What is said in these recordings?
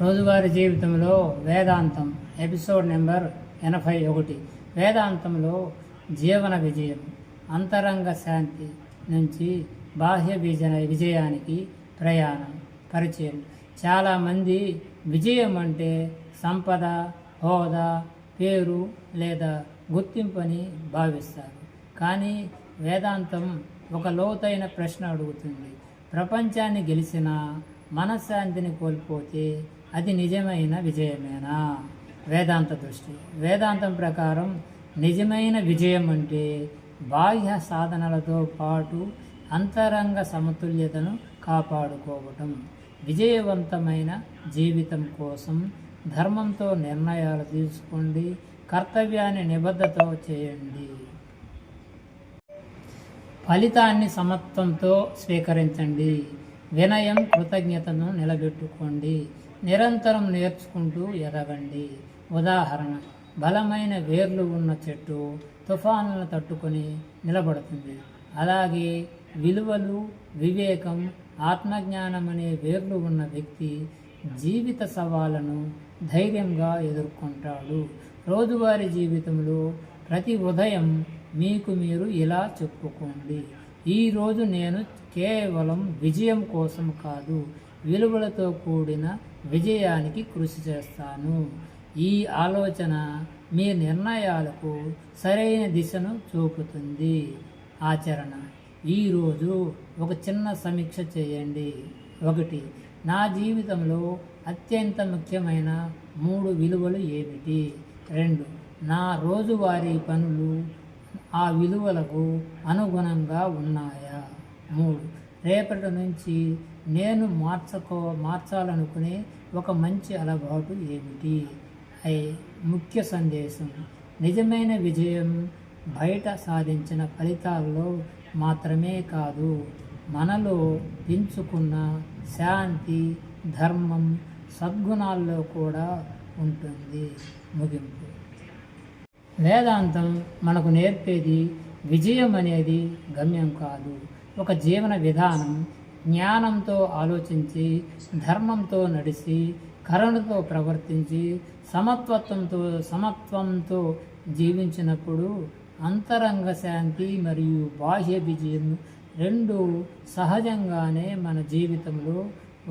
రోజువారీ జీవితంలో వేదాంతం episode number 81. వేదాంతంలో జీవన విజయం, అంతరంగ శాంతి నుంచి బాహ్య విజయానికి ప్రయాణం. పరిచయం. చాలామంది విజయం అంటే సంపద, హోదా, పేరు లేదా గుర్తింపు అని భావిస్తారు. కానీ వేదాంతం ఒక లోతైన ప్రశ్న అడుగుతుంది. ప్రపంచాన్ని గెలిచిన మనశ్శాంతిని కోల్పోతే అది నిజమైన విజయమేనా? వేదాంత దృష్టి. వేదాంతం ప్రకారం నిజమైన విజయం అంటే బాహ్య సాధనలతో పాటు అంతరంగ సమతుల్యతను కాపాడుకోవటం. విజయవంతమైన జీవితం కోసం ధర్మంతో నిర్ణయాలు తీసుకోండి, కర్తవ్యాన్ని నిబద్ధతో చేయండి, ఫలితాన్ని సమత్వంతో స్వీకరించండి, వినయం కృతజ్ఞతను నిలబెట్టుకోండి, నిరంతరం నేర్చుకుంటూ ఎదగండి. ఉదాహరణ, బలమైన వేర్లు ఉన్న చెట్టు తుఫానులను తట్టుకొని నిలబడుతుంది. అలాగే విలువలు, వివేకం, ఆత్మజ్ఞానం అనే వేర్లు ఉన్న వ్యక్తి జీవిత సవాళ్లను ధైర్యంగా ఎదుర్కొంటాడు. రోజువారీ జీవితంలో ప్రతి ఉదయం మీకు మీరు ఇలా చెప్పుకోండి: ఈరోజు నేను కేవలం విజయం కోసం కాదు, విలువలతో కూడిన విజయానికి కృషి చేస్తాను. ఈ ఆలోచన మీ నిర్ణయాలకు సరైన దిశను చూపుతుంది. ఆచరణ. ఈరోజు ఒక చిన్న సమీక్ష చేయండి. 1. నా జీవితంలో అత్యంత ముఖ్యమైన 3 విలువలు ఏమిటి? 2. నా రోజువారీ పనులు ఆ విలువలకు అనుగుణంగా ఉన్నాయా? 3. రేపటి నుంచి నేను మార్చాలనుకునే ఒక మంచి అలవాటు ఏమిటి? ముఖ్య సందేశం: నిజమైన విజయం బయట సాధించిన ఫలితాల్లో మాత్రమే కాదు, మనలో పెంచుకున్న శాంతి, ధర్మం, సద్గుణాల్లో కూడా ఉంటుంది. ముగింపు. వేదాంతం మనకు నేర్పేది విజయం అనేది గమ్యం కాదు, ఒక జీవన విధానం. జ్ఞానంతో ఆలోచించి, ధర్మంతో నడిచి, కరుణతో ప్రవర్తించి, సమత్వంతో జీవించినప్పుడు అంతరంగ శాంతి మరియు బాహ్య విజయం రెండు సహజంగానే మన జీవితంలో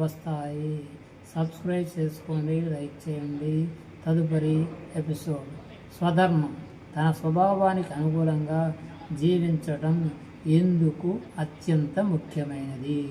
వస్తాయి. సబ్స్క్రైబ్ చేసుకోండి, లైక్ చేయండి. తదుపరి ఎపిసోడ్: స్వధర్మం, తన స్వభావానికి అనుకూలంగా జీవించడం ఎందుకు అత్యంత ముఖ్యమైనది?